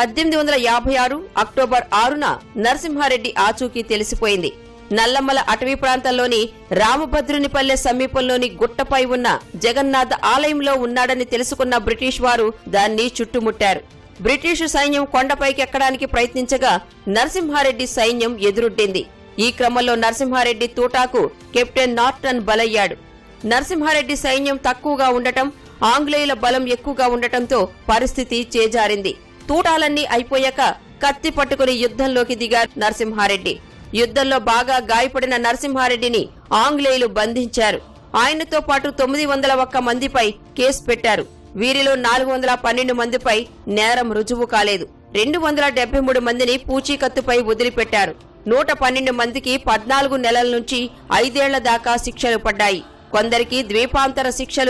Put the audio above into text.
1856 October 6న Narasimha Reddy ఆచూకీ తెలిసిపోయింది. నల్లమల అటవీ ప్రాంతంలోని రామభద్రునిపల్లె సమీపంలోని గుట్టపై ఉన్న జగన్నాథ ఆలయంలో ఉన్నాడని తెలుసుకున్న బ్రిటిష్ వారు దాన్ని చుట్టుముట్టారు. బ్రిటిషు సైన్యం కొండపైకి ఎక్కడానికి ప్రయత్నించగా నరసింహారెడ్డి సైన్యం ఎదురొడ్డింది. ఈ క్రమంలో నరసింహారెడ్డి తూటాకు కెప్టెన్ నార్టన్ బలయ్యాడు. నరసింహారెడ్డి సైన్యం తక్కువగా ఉండటం, ఆంగ్లేయుల బలం ఎక్కువగా ఉండటంతో పరిస్థితి చేజారింది. తూటాలన్నీ అయిపోయాక కత్తి పట్టుకుని యుద్ధంలోకి దిగారు నరసింహారెడ్డి. యుద్ధంలో బాగా గాయపడిన నరసింహారెడ్డిని ఆంగ్లేయులు బంధించారు. ఆయనతో పాటు 901 మందిపై కేసు పెట్టారు. వీరిలో 412 మందిపై నేరం రుజువు కాలేదు. 273 మందిని పూచీకత్తుపై వదిలిపెట్టారు. 112 మందికి 14 నెలల నుంచి 5 ఏళ్ల దాకా శిక్షలు పడ్డాయి. కొందరికి ద్వీపాంతర శిక్షలు